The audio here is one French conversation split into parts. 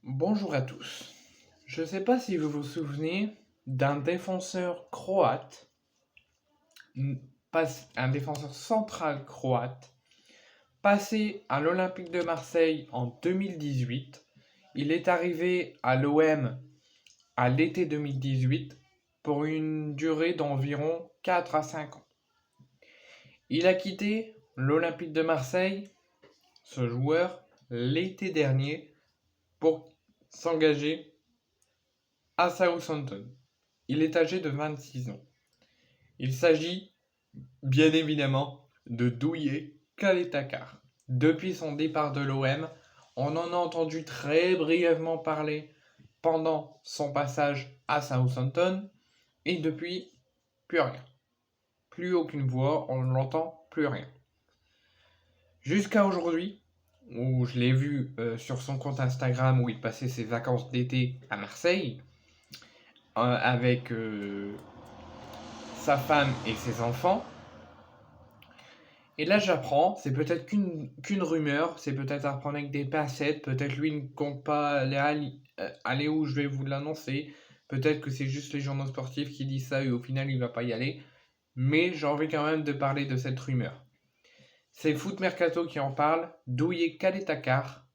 Bonjour à tous. Je ne sais pas si vous vous souvenez d'un défenseur croate, un défenseur central croate, passé à l'Olympique de Marseille en 2018. Il est arrivé à l'OM à l'été 2018 pour une durée d'environ 4 à 5 ans. Il a quitté l'Olympique de Marseille, ce joueur, l'été dernier pour s'engager à Southampton. Il est âgé de 26 ans. Il s'agit bien évidemment de Douye Kaletakar. Depuis son départ de l'OM, on en a entendu très brièvement parler pendant son passage à Southampton et depuis, plus rien. Plus aucune voix, on n'entend plus rien. Jusqu'à aujourd'hui, où je l'ai vu sur son compte Instagram où il passait ses vacances d'été à Marseille avec sa femme et ses enfants. Et là, j'apprends, c'est peut-être qu'une rumeur, c'est peut-être à prendre avec des pincettes, peut-être lui ne compte pas aller où je vais vous l'annoncer, peut-être que c'est juste les journaux sportifs qui disent ça et au final il va pas y aller, mais j'ai envie quand même de parler de cette rumeur. C'est Foot Mercato qui en parle, Douye Kaletakar,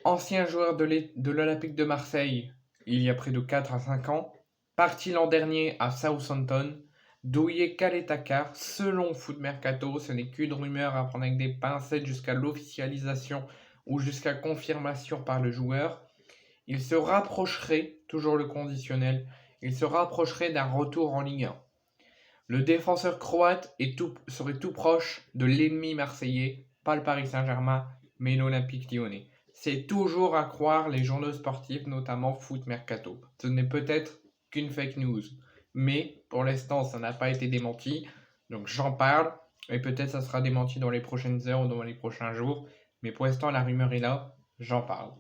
ancien joueur de l'Olympique de Marseille il y a près de 4 à 5 ans, parti l'an dernier à Southampton. Douye Kaletakar, selon Foot Mercato, ce n'est qu'une rumeur à prendre avec des pincettes jusqu'à l'officialisation ou jusqu'à confirmation par le joueur. Il se rapprocherait, toujours le conditionnel, il se rapprocherait d'un retour en Ligue 1. Le défenseur croate serait tout proche de l'ennemi marseillais, pas le Paris Saint-Germain, mais l'Olympique Lyonnais. C'est toujours à croire les journaux sportifs, notamment Foot Mercato. Ce n'est peut-être qu'une fake news, mais pour l'instant, ça n'a pas été démenti. Donc j'en parle, et peut-être ça sera démenti dans les prochaines heures ou dans les prochains jours. Mais pour l'instant, la rumeur est là, j'en parle.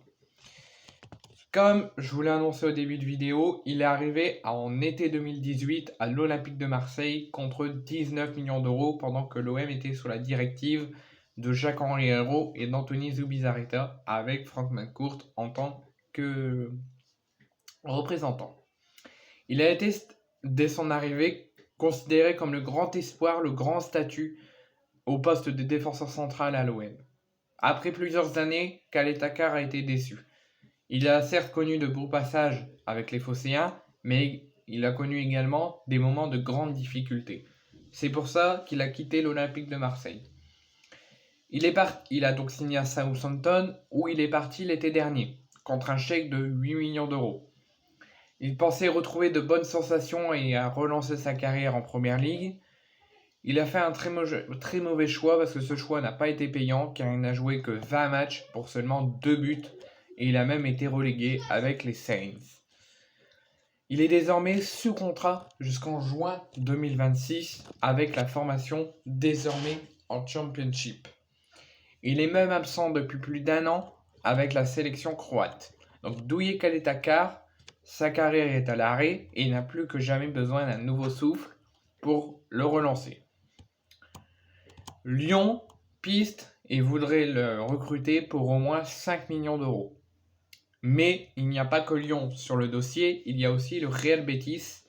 Comme je vous l'ai annoncé au début de vidéo, il est arrivé en été 2018 à l'Olympique de Marseille contre 19 millions d'euros pendant que l'OM était sous la directive de Jacques-Henri Hérault et d'Anthony Zubizarreta avec Franck McCourt en tant que représentant. Il a été, dès son arrivée, considéré comme le grand espoir, le grand statut au poste de défenseur central à l'OM. Après plusieurs années, Kaletakar a été déçu. Il a certes connu de beaux passages avec les Phocéens, mais il a connu également des moments de grande difficulté. C'est pour ça qu'il a quitté l'Olympique de Marseille. Il a donc signé à Southampton, où il est parti l'été dernier, contre un chèque de 8 millions d'euros. Il pensait retrouver de bonnes sensations et à relancer sa carrière en Première Ligue. Il a fait un très mauvais choix parce que ce choix n'a pas été payant, car il n'a joué que 20 matchs pour seulement 2 buts, et il a même été relégué avec les Saints. Il est désormais sous contrat jusqu'en juin 2026 avec la formation désormais en Championship. Il est même absent depuis plus d'un an avec la sélection croate. Donc Douye Kaletakar, sa carrière est à l'arrêt et il n'a plus que jamais besoin d'un nouveau souffle pour le relancer. Lyon piste et voudrait le recruter pour au moins 5 millions d'euros. Mais il n'y a pas que Lyon sur le dossier, il y a aussi le Real Betis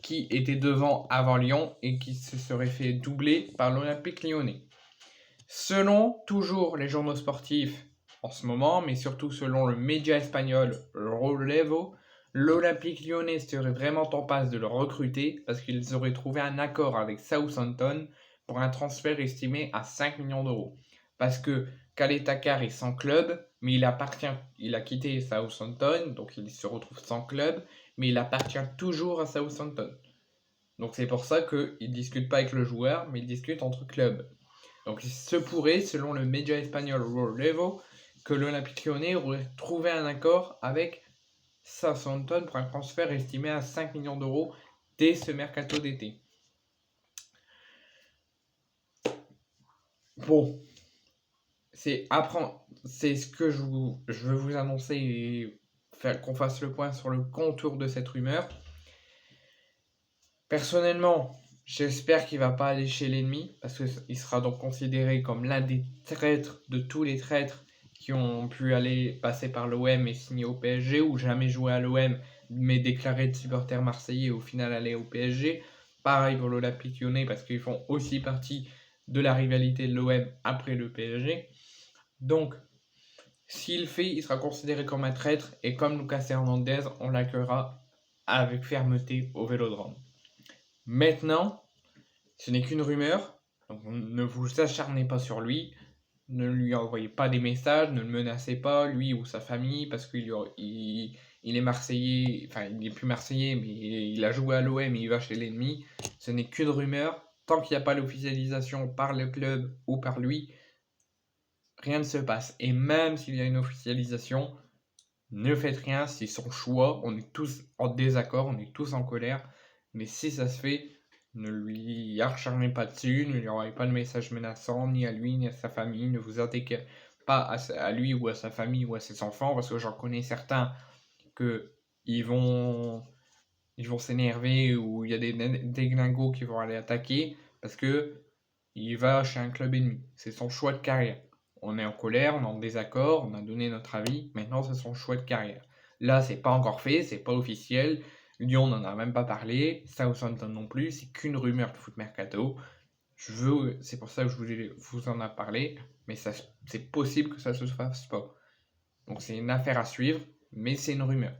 qui était devant avant Lyon et qui se serait fait doubler par l'Olympique Lyonnais. Selon toujours les journaux sportifs en ce moment, mais surtout selon le média espagnol Relevo, l'Olympique Lyonnais serait vraiment en passe de le recruter parce qu'ils auraient trouvé un accord avec Southampton pour un transfert estimé à 5 millions d'euros. Parce que Kaletakar est sans club, mais il a quitté Southampton, donc il se retrouve sans club, mais il appartient toujours à Southampton. Donc c'est pour ça qu'il ne discute pas avec le joueur, mais il discute entre clubs. Donc il se pourrait, selon le média espagnol Relevo, que l'Olympique Lyonnais aurait trouvé un accord avec Southampton pour un transfert estimé à 5 millions d'euros dès ce mercato d'été. Bon, c'est ce que je veux vous annoncer et qu'on fasse le point sur le contour de cette rumeur. Personnellement, j'espère qu'il ne va pas aller chez l'ennemi, parce qu'il sera donc considéré comme l'un des traîtres de tous les traîtres qui ont pu aller passer par l'OM et signer au PSG, ou jamais jouer à l'OM, mais déclarés de supporters marseillais et au final aller au PSG. Pareil pour l'Olympique Lyonnais, parce qu'ils font aussi partie de la rivalité de l'OM après le PSG. Donc, s'il le fait, il sera considéré comme un traître, et comme Lucas Hernandez, on l'accueillera avec fermeté au Vélodrome. Maintenant, ce n'est qu'une rumeur, donc ne vous acharnez pas sur lui, ne lui envoyez pas des messages, ne le menacez pas, lui ou sa famille, parce qu'il est Marseillais, enfin il n'est plus Marseillais, mais il a joué à l'OM et il va chez l'ennemi. Ce n'est qu'une rumeur, tant qu'il n'y a pas l'officialisation par le club ou par lui, rien ne se passe. Et même s'il y a une officialisation, ne faites rien, c'est son choix, on est tous en désaccord, on est tous en colère, mais si ça se fait, ne lui acharnez pas dessus, ne lui envoyez pas de message menaçant, ni à lui, ni à sa famille, ne vous attaquez pas à lui ou à sa famille ou à ses enfants, parce que j'en connais certains que ils vont, ils vont s'énerver, ou il y a des déglingos qui vont aller attaquer, parce que il va chez un club ennemi, c'est son choix de carrière. On est en colère, on est en désaccord, on a donné notre avis, maintenant c'est son choix de carrière. Là, c'est pas encore fait, c'est pas officiel. Lyon n'en a même pas parlé, Southampton non plus, c'est qu'une rumeur de foot mercato. C'est pour ça que je voulais vous en a parlé, mais c'est possible que ça se fasse pas. Donc c'est une affaire à suivre, mais c'est une rumeur.